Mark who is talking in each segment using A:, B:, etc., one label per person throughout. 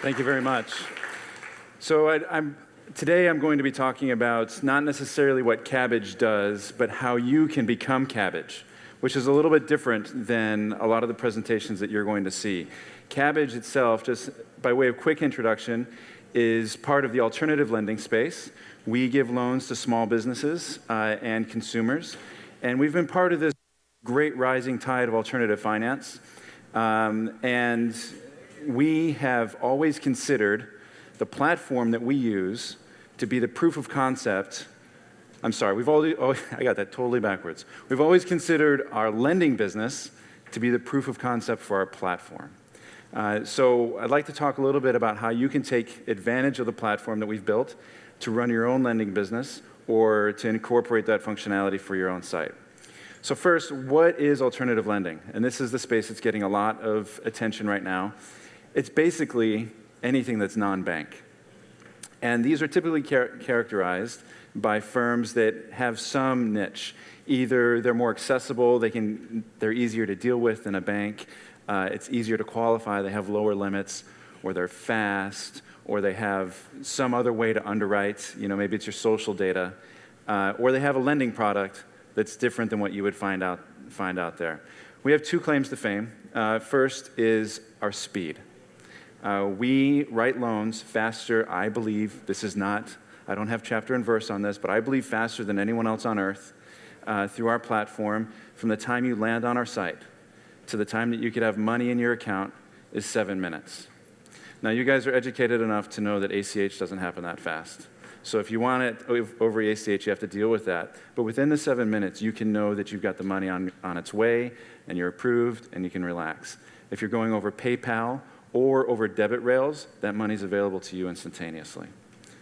A: Thank you very much. So today I'm going to be talking about not necessarily what Kabbage does, but how you can become Kabbage, which is a little bit different than a lot of the presentations that you're going to see. Kabbage itself, just by way of quick introduction, is part of the alternative lending space. We give loans to small businesses and consumers, and we've been part of this great rising tide of alternative finance. And we have always considered the platform that we use to be the proof of concept. I'm sorry, I got that totally backwards. We've always considered our lending business to be the proof of concept for our platform. So I'd like to talk a little bit about how you can take advantage of the platform that we've built to run your own lending business or to incorporate that functionality for your own site. So first, what is alternative lending? And this is the space that's getting a lot of attention right now. It's basically anything that's non-bank. And these are typically characterized by firms that have some niche. Either they're more accessible, they're easier to deal with than a bank, it's easier to qualify, they have lower limits, or they're fast, or they have some other way to underwrite, maybe it's your social data, or they have a lending product that's different than what you would find out there. We have two claims to fame. First is our speed. We write loans faster, I believe, I don't have chapter and verse on this, but I believe faster than anyone else on earth through our platform. From the time you land on our site to the time that you could have money in your account is 7 minutes. Now, you guys are educated enough to know that ACH doesn't happen that fast. So if you want it over ACH, you have to deal with that. But within the 7 minutes, you can know that you've got the money on its way, and you're approved, and you can relax. If you're going over PayPal or over debit rails, that money's available to you instantaneously.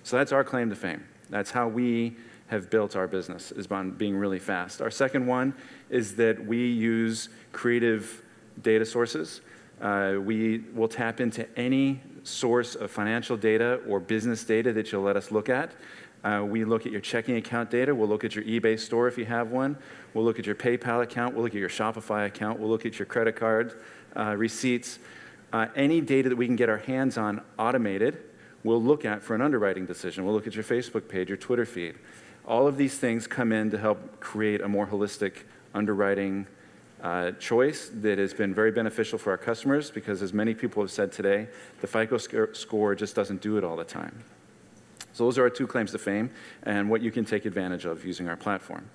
A: So that's our claim to fame. That's how we have built our business, is by being really fast. Our second one is that we use creative data sources. We will tap into any source of financial data or business data that you'll let us look at. We look at your checking account data. We'll look at your eBay store if you have one. We'll look at your PayPal account. We'll look at your Shopify account. We'll look at your credit card receipts. Any data that we can get our hands on automated, we'll look at for an underwriting decision. We'll look at your Facebook page, your Twitter feed. All of these things come in to help create a more holistic underwriting choice that has been very beneficial for our customers because, as many people have said today, the FICO score just doesn't do it all the time. So those are our two claims to fame and what you can take advantage of using our platform.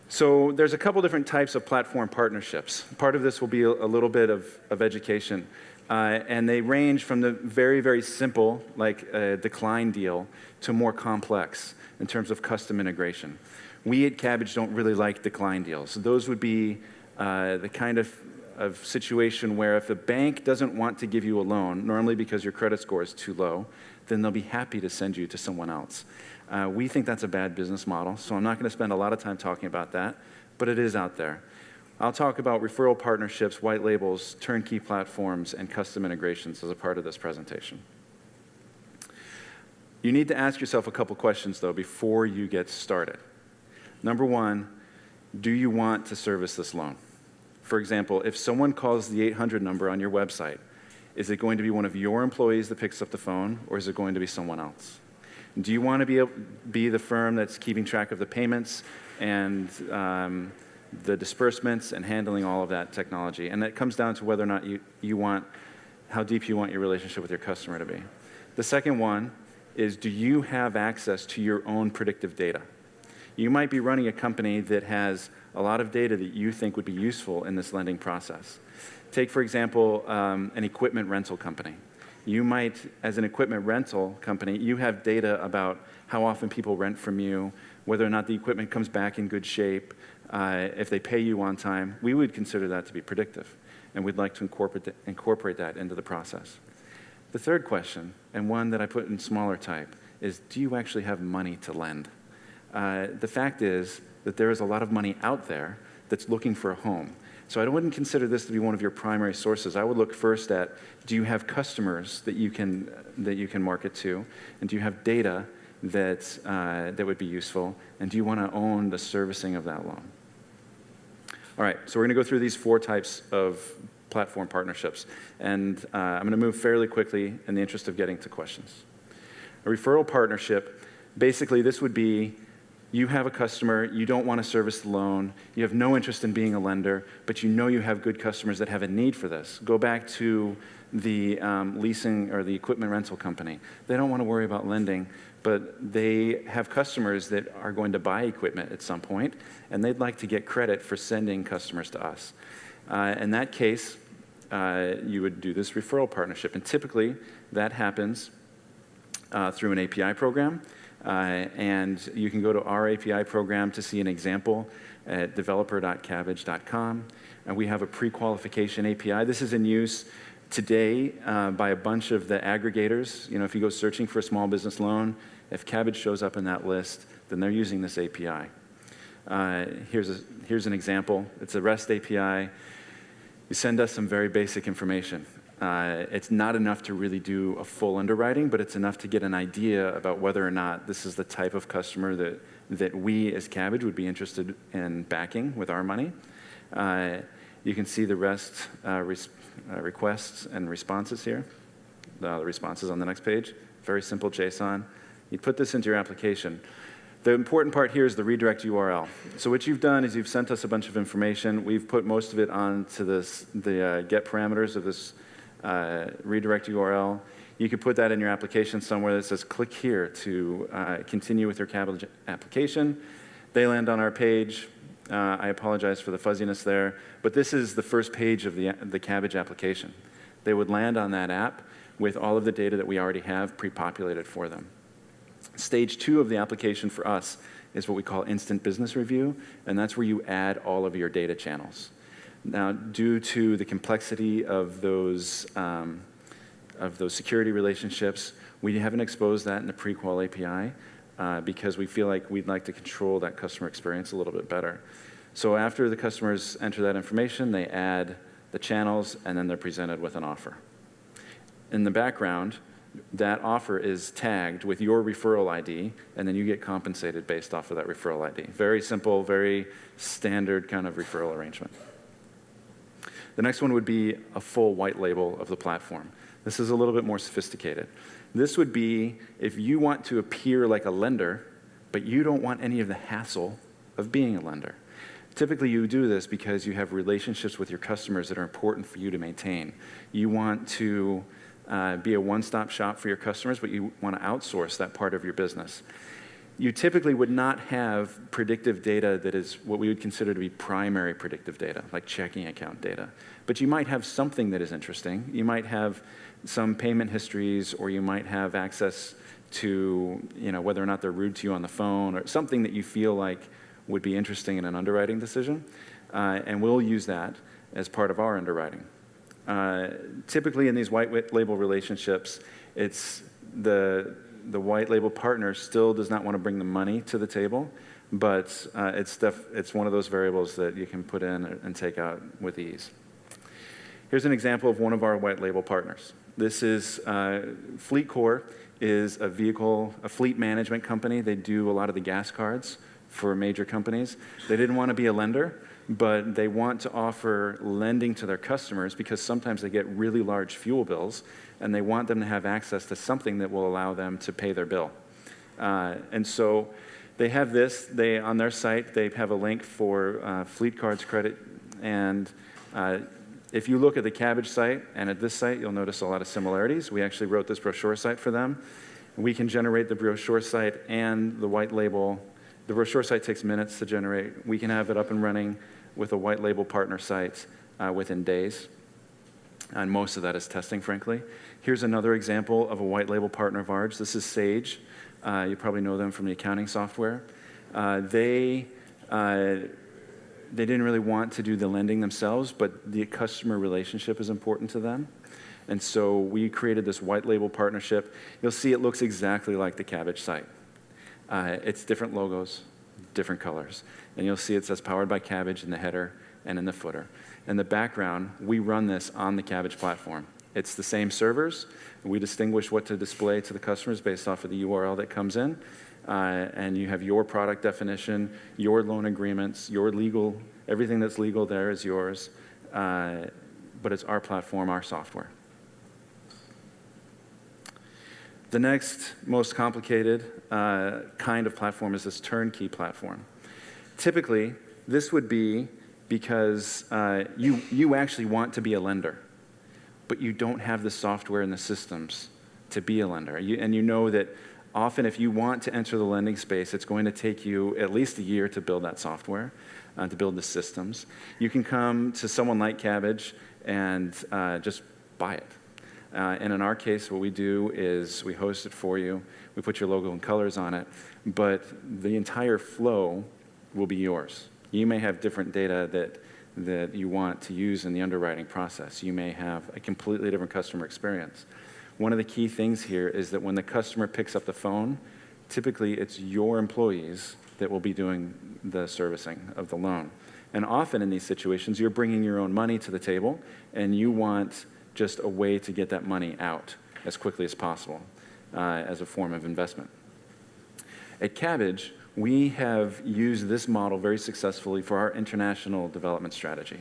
A: So there's a couple different types of platform partnerships. Part of this will be a little bit of education. And they range from the very, very simple, like a decline deal, to more complex in terms of custom integration. We at Kabbage don't really like decline deals. Those would be the kind of situation where if a bank doesn't want to give you a loan, normally because your credit score is too low, then they'll be happy to send you to someone else. We think that's a bad business model, so I'm not going to spend a lot of time talking about that, but it is out there. I'll talk about referral partnerships, white labels, turnkey platforms, and custom integrations as a part of this presentation. You need to ask yourself a couple questions, though, before you get started. Number one, do you want to service this loan? For example, if someone calls the 800 number on your website, is it going to be one of your employees that picks up the phone, or is it going to be someone else? Do you want to be the firm that's keeping track of the payments and the disbursements and handling all of that technology? And that comes down to whether or not how deep you want your relationship with your customer to be. The second one is, do you have access to your own predictive data? You might be running a company that has a lot of data that you think would be useful in this lending process. Take, for example, an equipment rental company. You might, as an equipment rental company, you have data about how often people rent from you, whether or not the equipment comes back in good shape, if they pay you on time. We would consider that to be predictive, and we'd like to incorporate that into the process. The third question, and one that I put in smaller type, is do you actually have money to lend? The fact is that there is a lot of money out there that's looking for a home. So I wouldn't consider this to be one of your primary sources. I would look first at, do you have customers that you can market to? And do you have data that would be useful? And do you want to own the servicing of that loan? All right, so we're going to go through these four types of platform partnerships. And I'm going to move fairly quickly in the interest of getting to questions. A referral partnership, basically this would be you have a customer, you don't want to service the loan, you have no interest in being a lender, but you know you have good customers that have a need for this. Go back to the leasing or the equipment rental company. They don't want to worry about lending, but they have customers that are going to buy equipment at some point, and they'd like to get credit for sending customers to us. In that case, you would do this referral partnership, and typically that happens through an API program. And you can go to our API program to see an example at developer.kabbage.com. And we have a pre-qualification API. This is in use today by a bunch of the aggregators. You know, if you go searching for a small business loan, if Kabbage shows up in that list, then they're using this API. Here's an example. It's a REST API. You send us some very basic information. It's not enough to really do a full underwriting, but it's enough to get an idea about whether or not this is the type of customer that we as Kabbage would be interested in backing with our money. You can see the REST requests and responses here. The responses on the next page. Very simple JSON. You put this into your application. The important part here is the redirect URL. So what you've done is you've sent us a bunch of information. We've put most of it onto the get parameters of this redirect URL. You could put that in your application somewhere that says click here to continue with your Kabbage application. They land on our page. I apologize for the fuzziness there, but this is the first page of the Kabbage application. They would land on that app with all of the data that we already have pre-populated for them. Stage 2 of the application for us is what we call instant business review, and that's where you add all of your data channels. Now, due to the complexity of those security relationships, we haven't exposed that in the pre-qual API because we feel like we'd like to control that customer experience a little bit better. So after the customers enter that information, they add the channels, and then they're presented with an offer. In the background, that offer is tagged with your referral ID, and then you get compensated based off of that referral ID. Very simple, very standard kind of referral arrangement. The next one would be a full white label of the platform. This is a little bit more sophisticated. This would be if you want to appear like a lender, but you don't want any of the hassle of being a lender. Typically, you do this because you have relationships with your customers that are important for you to maintain. You want to be a one-stop shop for your customers, but you want to outsource that part of your business. You typically would not have predictive data that is what we would consider to be primary predictive data, like checking account data. But you might have something that is interesting. You might have some payment histories, or you might have access to, you know, whether or not they're rude to you on the phone, or something that you feel like would be interesting in an underwriting decision. And we'll use that as part of our underwriting. Typically in these white label relationships, it's the white label partner still does not want to bring the money to the table, but it's one of those variables that you can put in and take out with ease. Here's an example of one of our white label partners. This is FleetCor is a fleet management company. They do a lot of the gas cards for major companies. They didn't want to be a lender, but they want to offer lending to their customers because sometimes they get really large fuel bills, and they want them to have access to something that will allow them to pay their bill. And so they have this. On their site, they have a link for fleet cards credit. And if you look at the Kabbage site and at this site, you'll notice a lot of similarities. We actually wrote this brochure site for them. We can generate the brochure site and the white label. The brochure site takes minutes to generate. We can have it up and running with a white label partner site within days. And most of that is testing, frankly. Here's another example of a white label partner of ours. This is Sage. You probably know them from the accounting software. They didn't really want to do the lending themselves, but the customer relationship is important to them. And so we created this white label partnership. You'll see it looks exactly like the Kabbage site. It's different logos, different colors. And you'll see it says powered by Kabbage in the header and in the footer. In the background, we run this on the Kabbage platform. It's the same servers. We distinguish what to display to the customers based off of the URL that comes in. And you have your product definition, your loan agreements, your legal, everything that's legal there is yours. But but it's our platform, our software. The next most complicated kind of platform is this turnkey platform. Typically, this would be because you actually want to be a lender, but you don't have the software and the systems to be a lender. And you know that often if you want to enter the lending space, it's going to take you at least a year to build that software, to build the systems. You can come to someone like Kabbage and just buy it. And in our case, what we do is we host it for you. We put your logo and colors on it, but the entire flow will be yours. You may have different data that you want to use in the underwriting process. You may have a completely different customer experience. One of the key things here is that when the customer picks up the phone, typically it's your employees that will be doing the servicing of the loan. And often in these situations, you're bringing your own money to the table, and you want just a way to get that money out as quickly as possible as a form of investment. At Kabbage, we have used this model very successfully for our international development strategy.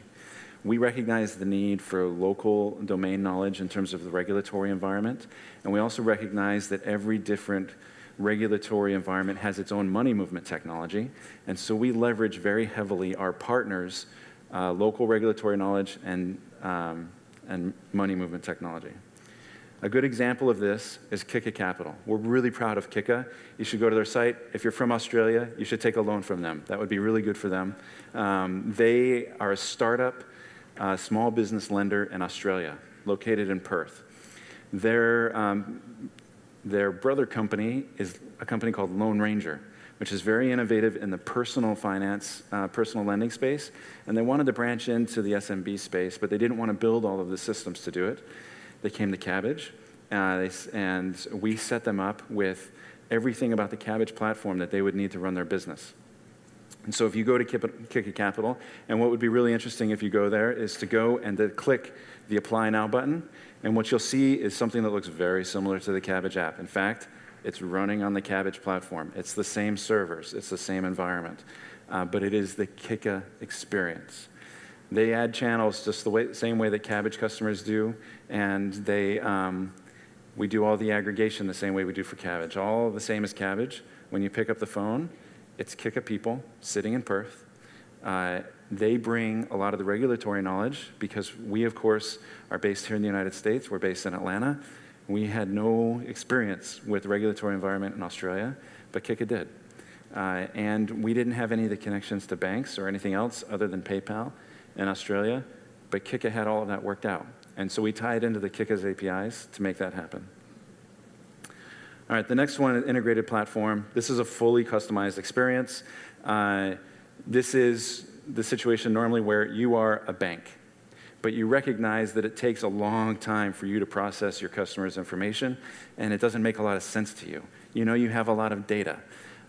A: We recognize the need for local domain knowledge in terms of the regulatory environment, and we also recognize that every different regulatory environment has its own money movement technology, and so we leverage very heavily our partners' local regulatory knowledge and money movement technology. A good example of this is Kika Capital. We're really proud of Kika. You should go to their site. If you're from Australia, you should take a loan from them. That would be really good for them. They are a startup small business lender in Australia, located in Perth. Their brother company is a company called Lone Ranger, which is very innovative in the personal finance, personal lending space. And they wanted to branch into the SMB space, but they didn't want to build all of the systems to do it. They came to Kabbage, and we set them up with everything about the Kabbage platform that they would need to run their business. And so if you go to Kika Capital, and what would be really interesting if you go there is to go and to click the Apply Now button, and what you'll see is something that looks very similar to the Kabbage app. In fact, it's running on the Kabbage platform. It's the same servers, it's the same environment, but it is the Kika experience. They add channels just the same way that Kabbage customers do, and we do all the aggregation the same way we do for Kabbage. All the same as Kabbage. When you pick up the phone, it's Kika people sitting in Perth. They bring a lot of the regulatory knowledge because we, of course, are based here in the United States. We're based in Atlanta. We had no experience with the regulatory environment in Australia, but Kika did. And we didn't have any of the connections to banks or anything else other than PayPal in Australia, but Kika had all of that worked out. And so we tied into the Kika's APIs to make that happen. All right, the next one is integrated platform. This is a fully customized experience. This is the situation normally where you are a bank, but you recognize that it takes a long time for you to process your customers' information, and it doesn't make a lot of sense to you. You know you have a lot of data.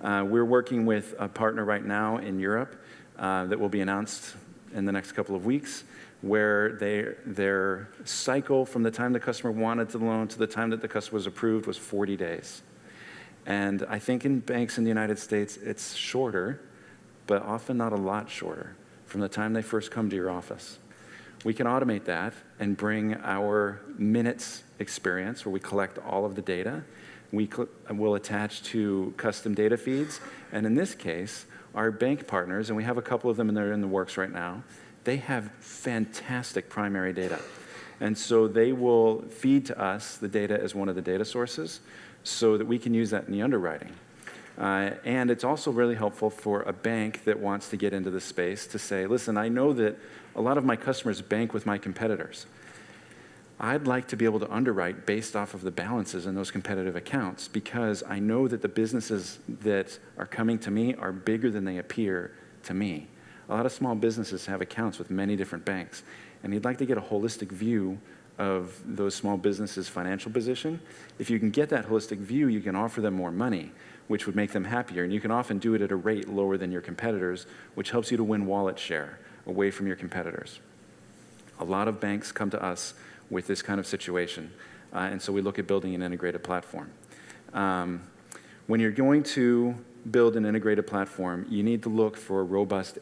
A: We're working with a partner right now in Europe that will be announced in the next couple of weeks, where their cycle from the time the customer wanted the loan to the time that the customer was approved was 40 days. And I think in banks in the United States, it's shorter, but often not a lot shorter from the time they first come to your office. We can automate that and bring our minutes experience where we collect all of the data. We will attach to custom data feeds. And in this case, our bank partners, and we have a couple of them and they're in the works right now, they have fantastic primary data. And so they will feed to us the data as one of the data sources so that we can use that in the underwriting. And it's also really helpful for a bank that wants to get into the space to say, listen, I know that a lot of my customers bank with my competitors. I'd like to be able to underwrite based off of the balances in those competitive accounts because I know that the businesses that are coming to me are bigger than they appear to me. A lot of small businesses have accounts with many different banks, and you'd like to get a holistic view of those small businesses' financial position. If you can get that holistic view, you can offer them more money, which would make them happier, and you can often do it at a rate lower than your competitors, which helps you to win wallet share away from your competitors. A lot of banks come to us with this kind of situation, and so we look at building an integrated platform. When you're going to build an integrated platform, you need to look for a robust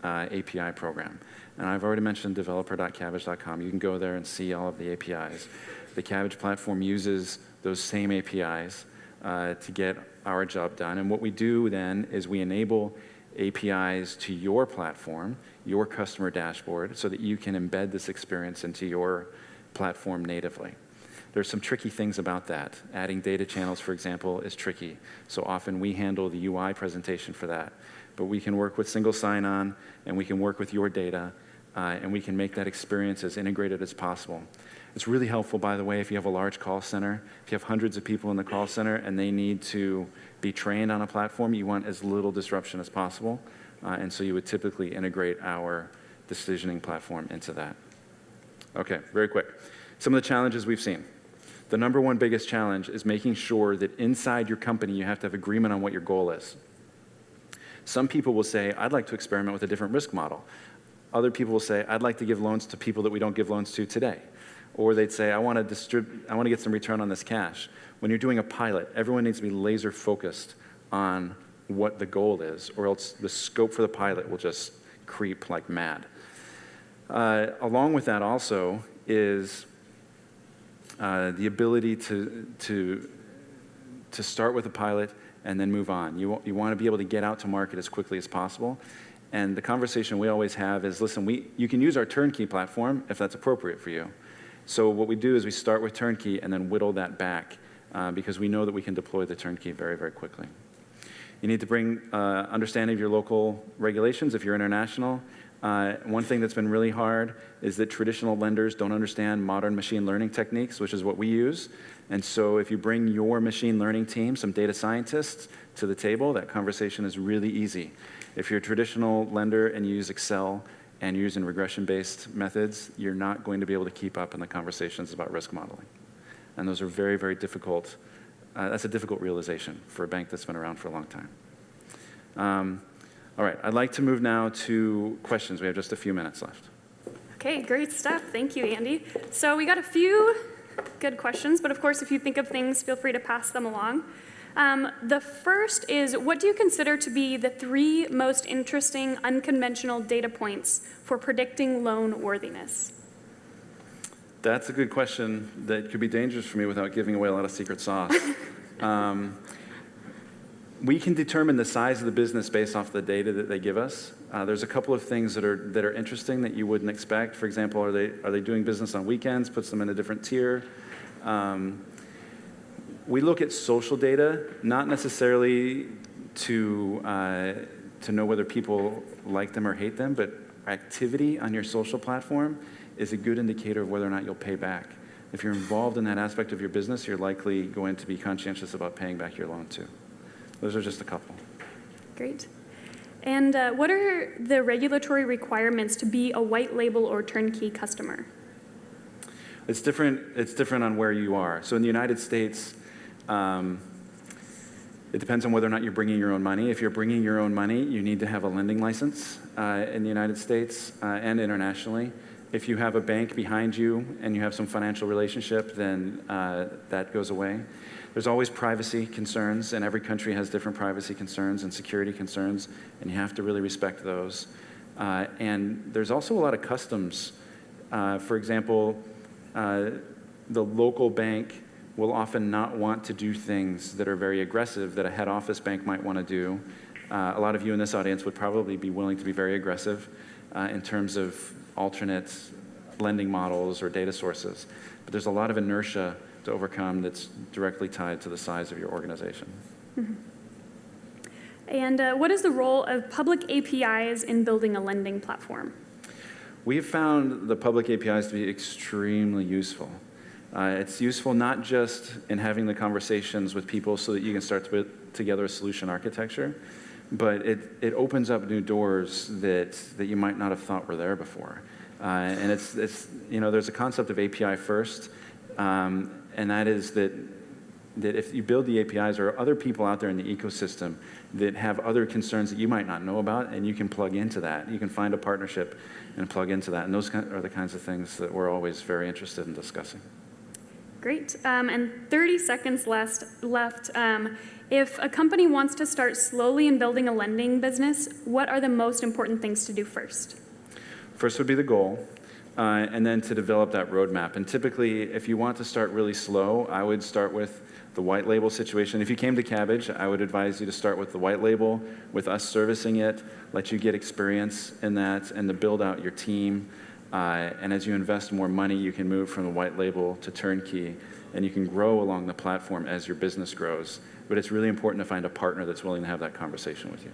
A: API program. And I've already mentioned developer.kabbage.com. You can go there and see all of the APIs. The Kabbage platform uses those same APIs to get our job done. And what we do then is we enable APIs to your platform, your customer dashboard, so that you can embed this experience into your platform natively. There's some tricky things about that. Adding data channels, for example, is tricky. So often we handle the UI presentation for that. But we can work with single sign-on, and we can work with your data, and we can make that experience as integrated as possible. It's really helpful, by the way, if you have a large call center. If you have hundreds of people in the call center and they need to be trained on a platform, you want as little disruption as possible. And so you would typically integrate our decisioning platform into that. Okay, very quick. Some of the challenges we've seen. The number one biggest challenge is making sure that inside your company you have to have agreement on what your goal is. Some people will say, I'd like to experiment with a different risk model. Other people will say, I'd like to give loans to people that we don't give loans to today. Or they'd say, I want to get some return on this cash. When you're doing a pilot, everyone needs to be laser focused on what the goal is, or else the scope for the pilot will just creep like mad. Along with that also is the ability to start with a pilot and then move on. You want to be able to get out to market as quickly as possible. And the conversation we always have is, listen, you can use our turnkey platform if that's appropriate for you. So what we do is we start with turnkey and then whittle that back because we know that we can deploy the turnkey very, very quickly. You need to bring understanding of your local regulations if you're international. One thing that's been really hard is that traditional lenders don't understand modern machine learning techniques, which is what we use. And so if you bring your machine learning team, some data scientists, to the table, that conversation is really easy. If you're a traditional lender and you use Excel and you're using regression-based methods, you're not going to be able to keep up in the conversations about risk modeling. And those are very, very difficult. That's a difficult realization for a bank that's been around for a long time. All right, I'd like to move now to questions. We have just a few minutes left.
B: Okay, great stuff. Thank you, Andy. So we got a few good questions, but of course, if you think of things, feel free to pass them along. The first is, what do you consider to be the 3 most interesting unconventional data points for predicting loan worthiness?
A: That's a good question that could be dangerous for me without giving away a lot of secret sauce. We can determine the size of the business based off the data that they give us. There's a couple of things that are interesting that you wouldn't expect. For example, are they doing business on weekends? Puts them in a different tier. We look at social data, not necessarily to know whether people like them or hate them, but activity on your social platform is a good indicator of whether or not you'll pay back. If you're involved in that aspect of your business, you're likely going to be conscientious about paying back your loan too. Those are just a couple. Great.
B: And what are the regulatory requirements to be a white label or turnkey customer?
A: It's different on where you are. So in the United States, it depends on whether or not you're bringing your own money. If you're bringing your own money, you need to have a lending license in the United States and internationally. If you have a bank behind you and you have some financial relationship, then that goes away. There's always privacy concerns, and every country has different privacy concerns and security concerns, and you have to really respect those. And there's also a lot of customs. For example, the local bank will often not want to do things that are very aggressive that a head office bank might want to do. A lot of you in this audience would probably be willing to be very aggressive in terms of alternate lending models or data sources. But there's a lot of inertia to overcome that's directly tied to the size of your organization.
B: Mm-hmm. And what is the role of public APIs in building a lending platform?
A: We've found the public APIs to be extremely useful. It's useful not just in having the conversations with people so that you can start to put together a solution architecture, but it opens up new doors that you might not have thought were there before. And it's there's a concept of API first, and that is that if you build the APIs, there are other people out there in the ecosystem that have other concerns that you might not know about, and you can plug into that. You can find a partnership and plug into that, and those are the kinds of things that we're always very interested in discussing.
B: Great. And 30 seconds left. If a company wants to start slowly in building a lending business, what are the most important things to do first?
A: First would be the goal, and then to develop that roadmap. And typically, if you want to start really slow, I would start with the white label situation. If you came to Kabbage, I would advise you to start with the white label, with us servicing it, let you get experience in that, and to build out your team. And as you invest more money, you can move from the white label to turnkey, and you can grow along the platform as your business grows. But it's really important to find a partner that's willing to have that conversation with you.